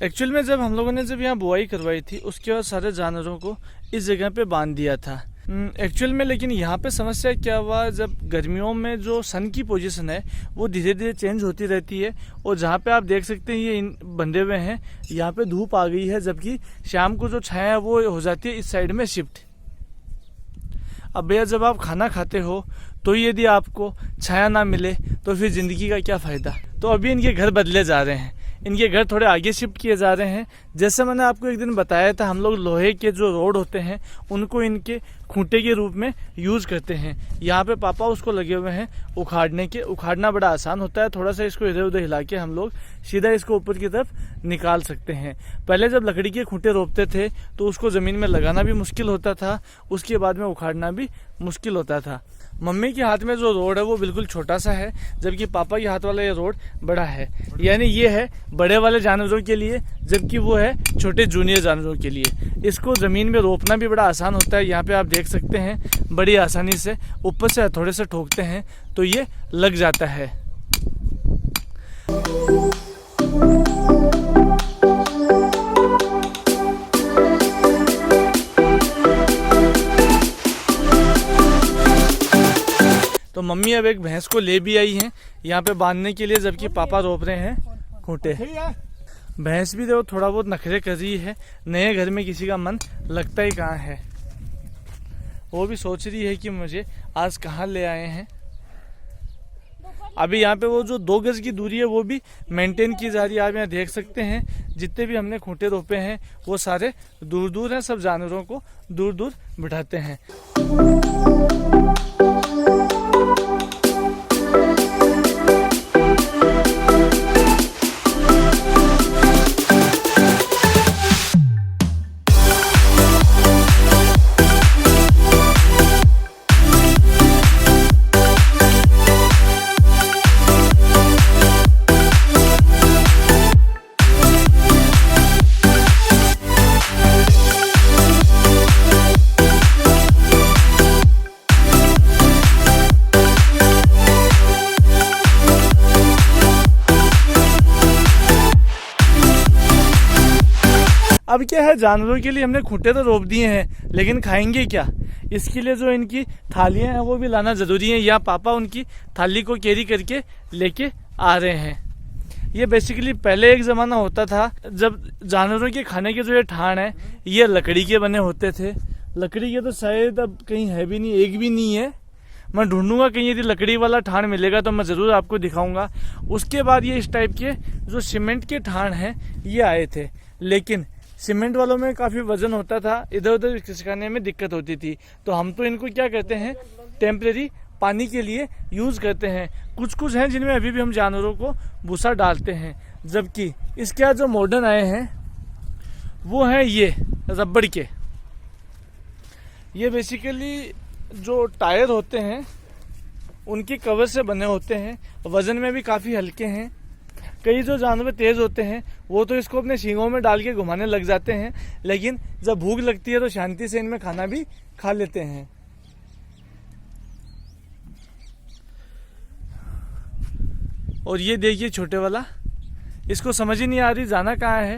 Actual में जब हम लोगों ने यहाँ बुआई करवाई थी उसके बाद सारे जानवरों को इस जगह पे बांध दिया था एक्चुअल में। लेकिन यहाँ पे समस्या क्या हुआ, जब गर्मियों में जो सन की पोजीशन है वो धीरे धीरे चेंज होती रहती है, और जहाँ पे आप देख सकते हैं ये बंधे हुए हैं, यहाँ पे धूप आ गई है, जबकि शाम को जो छाया है वो हो जाती है इस साइड में शिफ्ट। अब भैया जब आप खाना खाते हो तो यदि आपको छाया ना मिले तो फिर ज़िंदगी का क्या फ़ायदा। तो अभी इनके घर बदले जा रहे हैं, इनके घर थोड़े आगे शिफ्ट किए जा रहे हैं। जैसे मैंने आपको एक दिन बताया था, हम लोग लोहे के जो रोड होते हैं उनको इनके खूंटे के रूप में यूज़ करते हैं। यहाँ पे पापा उसको लगे हुए हैं उखाड़ने के। उखाड़ना बड़ा आसान होता है, थोड़ा सा इसको इधर उधर हिला के हम लोग सीधा इसको ऊपर की तरफ निकाल सकते हैं। पहले जब लकड़ी के खूंटे रोपते थे तो उसको ज़मीन में लगाना भी मुश्किल होता था, उसके बाद में उखाड़ना भी मुश्किल होता था। मम्मी के हाथ में जो रोड है वो बिल्कुल छोटा सा है, जबकि पापा के हाथ वाला ये रोड बड़ा है। यानी ये है बड़े वाले जानवरों के लिए, जबकि वो है छोटे जूनियर जानवरों के लिए। इसको ज़मीन में रोपना भी बड़ा आसान होता है। यहाँ पे आप देख सकते हैं बड़ी आसानी से ऊपर से थोड़े से ठोकते हैं तो ये लग जाता है। तो मम्मी अब एक भैंस को ले भी आई हैं यहाँ पे बांधने के लिए, जबकि पापा रोप रहे हैं खूंटे। भैंस भी देखो थोड़ा बहुत नखरे कर रही है, नए घर में किसी का मन लगता ही कहाँ है। वो भी सोच रही है कि मुझे आज कहाँ ले आए हैं। अभी यहाँ पे वो जो 2 गज की दूरी है वो भी मेंटेन की जा रही है। आप यहाँ देख सकते हैं जितने भी हमने खूंटे रोपे हैं वो सारे दूर दूर हैं, सब जानवरों को दूर दूर बिठाते हैं। अब क्या है, जानवरों के लिए हमने खूंटे तो रोप दिए हैं, लेकिन खाएंगे क्या? इसके लिए जो इनकी थालियां हैं वो भी लाना ज़रूरी है। या पापा उनकी थाली को कैरी करके लेके आ रहे हैं। ये बेसिकली पहले एक ज़माना होता था जब जानवरों के खाने के जो ये ठाण है ये लकड़ी के बने होते थे। लकड़ी के तो शायद अब कहीं है भी नहीं, एक भी नहीं है। मैं ढूंढूंगा कहीं यदि लकड़ी वाला ठाण मिलेगा तो मैं ज़रूर आपको दिखाऊंगा। उसके बाद ये इस टाइप के जो सीमेंट के ठाण हैं ये आए थे, लेकिन सीमेंट वालों में काफ़ी वजन होता था, इधर उधर खिसकाने में दिक्कत होती थी। तो हम तो इनको क्या कहते हैं, टेम्परेरी पानी के लिए यूज़ करते हैं। कुछ कुछ हैं जिनमें अभी भी हम जानवरों को भूसा डालते हैं। जबकि इसके बाद जो मॉडर्न आए हैं वो हैं ये रबड़ के। ये बेसिकली जो टायर होते हैं उनके कवर से बने होते हैं, वज़न में भी काफ़ी हल्के हैं। कई जो जानवर तेज़ होते हैं वो तो इसको अपने सींगों में डाल के घुमाने लग जाते हैं, लेकिन जब भूख लगती है तो शांति से इनमें खाना भी खा लेते हैं। और ये देखिए छोटे वाला, इसको समझ ही नहीं आ रही जाना कहाँ है।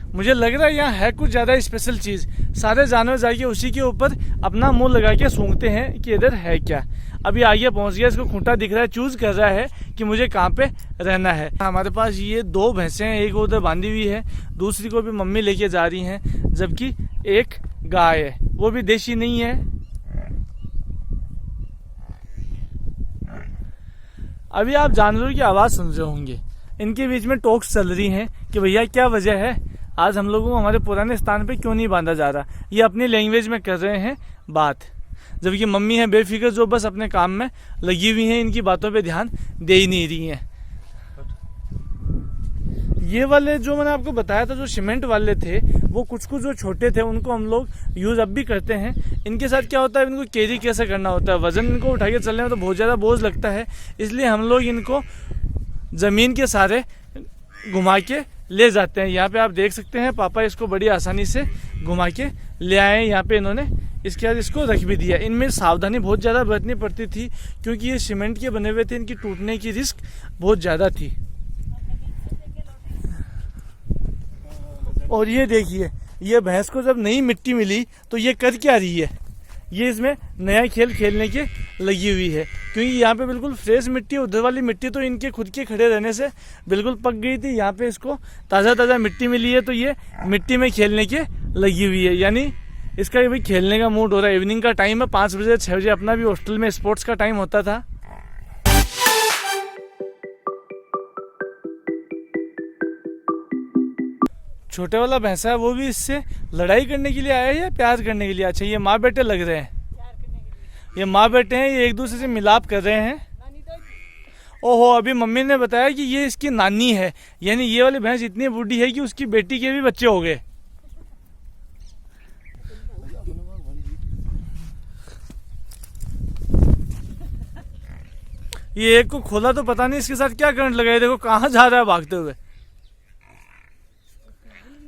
मुझे लग रहा है यहाँ है कुछ ज़्यादा स्पेशल चीज़। सारे जानवर जाके उसी के ऊपर अपना मुंह लगा के सूंघते हैं कि इधर है क्या। अभी आगे पहुंच गया, इसको खूंटा दिख रहा है, चूज कर रहा है कि मुझे कहाँ पे रहना है। हमारे पास ये 2 भैंसें हैं, एक उधर बांधी हुई है, दूसरी को भी मम्मी लेके जा रही हैं, जबकि एक गाय है, वो भी देशी नहीं है। अभी आप जानवरों की आवाज़ सुन रहे होंगे, इनके बीच में टॉक्स चल रही हैं कि भैया क्या वजह है, आज हम लोगों को हमारे पुराने स्थान पे क्यों नहीं बांधा जा रहा। ये अपनी लैंग्वेज में कर रहे हैं बात, जबकि मम्मी है बेफिक्र जो बस अपने काम में लगी हुई हैं, इनकी बातों पे ध्यान दे ही नहीं रही हैं। ये वाले जो मैंने आपको बताया था जो सीमेंट वाले थे वो कुछ कुछ जो छोटे थे उनको हम लोग यूज़ अब भी करते हैं। इनके साथ क्या होता है, इनको कैरी कैसे करना होता है, वज़न इनको उठा के चलने में तो बहुत ज़्यादा बोझ लगता है, इसलिए हम लोग इनको ज़मीन के सहारे घुमा के ले जाते हैं। यहाँ पे आप देख सकते हैं पापा इसको बड़ी आसानी से घुमा के ले आए हैं। यहाँ पे इन्होंने इसके बाद इसको रख भी दिया। इनमें सावधानी बहुत ज़्यादा बरतनी पड़ती थी क्योंकि ये सीमेंट के बने हुए थे, इनकी टूटने की रिस्क बहुत ज़्यादा थी। और ये देखिए, ये भैंस को जब नई मिट्टी मिली तो ये कर क्या रही है, ये इसमें नया खेल खेलने के लगी हुई है क्योंकि यहाँ पे बिल्कुल फ्रेश मिट्टी, उधर वाली मिट्टी तो इनके खुद के खड़े रहने से बिल्कुल पक गई थी। यहाँ पे इसको ताज़ा ताज़ा मिट्टी मिली है तो ये मिट्टी में खेलने के लगी हुई है, यानी इसका भी खेलने का मूड हो रहा है। इवनिंग का टाइम है, 5 बजे 6 बजे अपना भी हॉस्टल में स्पोर्ट्स का टाइम होता था। छोटे वाला भैंसा है वो भी इससे लड़ाई करने के लिए आया है या प्यार करने के लिए? अच्छा, ये माँ बेटे लग रहे हैं, ये माँ बेटे हैं, ये एक दूसरे से मिलाप कर रहे हैं। ओहो, अभी मम्मी ने बताया कि ये इसकी नानी है, यानी ये वाली भैंस इतनी बूढ़ी है कि उसकी बेटी के भी बच्चे हो गए। ये एक को खोला तो पता नहीं इसके साथ क्या करंट लगाए, देखो कहाँ जा रहा है भागते हुए।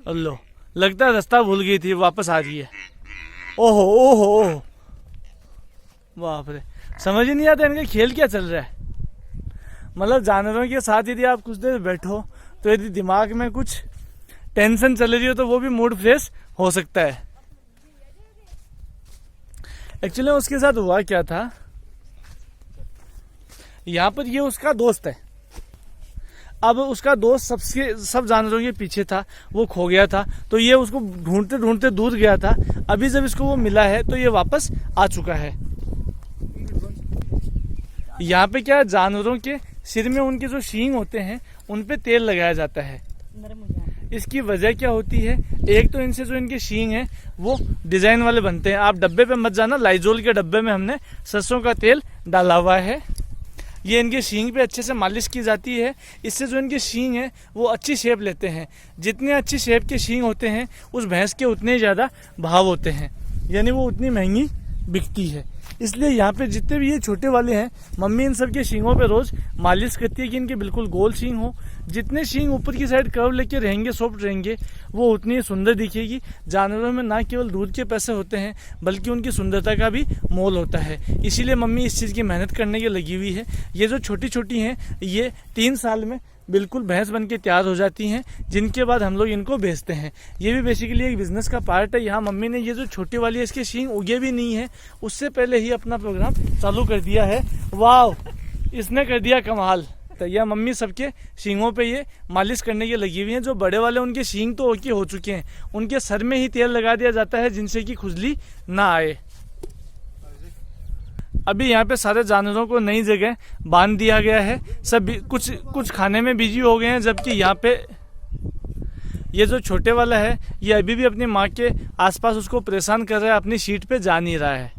अल्लो, लगता है रास्ता भूल गई थी, वापस आ रही है। ओहो ओहो ओहो, बाप रे, समझ ही नहीं आता इनका खेल क्या चल रहा है। मतलब जानवरों के साथ यदि आप कुछ देर बैठो तो यदि दिमाग में कुछ टेंशन चल रही हो तो वो भी मूड फ्रेश हो सकता है। एक्चुअली उसके साथ हुआ क्या था, यहाँ पर ये उसका दोस्त है। अब उसका दोस्त सब जानवरों के पीछे था, वो खो गया था तो ये उसको ढूंढते ढूंढते दूर गया था। अभी जब इसको वो मिला है तो ये वापस आ चुका है। यहाँ पे क्या, जानवरों के सिर में उनके जो सींग होते हैं उन पे तेल लगाया जाता है। इसकी वजह क्या होती है, एक तो इनसे जो इनके सींग हैं वो डिजाइन वाले बनते हैं। आप डब्बे पे मत जाना, लाइजोल के डब्बे में हमने सरसों का तेल डाला हुआ है। ये इनके सींग पे अच्छे से मालिश की जाती है, इससे जो इनके सींग हैं वो अच्छी शेप लेते हैं। जितने अच्छी शेप के सींग होते हैं उस भैंस के उतने ज़्यादा भाव होते हैं, यानी वो उतनी महंगी बिकती है। इसलिए यहाँ पे जितने भी ये छोटे वाले हैं, मम्मी इन सब के सींगों पे रोज मालिश करती है कि इनके बिल्कुल गोल सींग हो। जितने सींग ऊपर की साइड कर्व लेके रहेंगे, सॉफ्ट रहेंगे, वो उतनी सुंदर दिखेगी। जानवरों में ना केवल दूध के पैसे होते हैं बल्कि उनकी सुंदरता का भी मोल होता है। इसीलिए मम्मी इस चीज़ की मेहनत करने की लगी हुई है। ये जो छोटी छोटी हैं ये 3 साल में बिल्कुल भैंस बन के तैयार हो जाती हैं, जिनके बाद हम लोग इनको बेचते हैं। ये भी बेसिकली एक बिजनेस का पार्ट है। यहाँ मम्मी ने ये जो छोटी वाली है, इसके सींग उगे भी नहीं है, उससे पहले ही अपना प्रोग्राम चालू कर दिया है। वाह, इसने कर दिया कमाल। तो यह मम्मी सबके सींगों पे ये मालिश करने की लगी हुई हैं। जो बड़े वाले उनके सींग तो ओके हो चुके हैं, उनके सर में ही तेल लगा दिया जाता है जिनसे कि खुजली ना आए। अभी यहाँ पे सारे जानवरों को नई जगह बांध दिया गया है, सब कुछ खाने में बिजी हो गए हैं, जबकि यहाँ पे ये जो छोटे वाला है ये अभी भी अपनी माँ के आसपास उसको परेशान कर रहा है, अपनी सीट पे जा नहीं रहा है।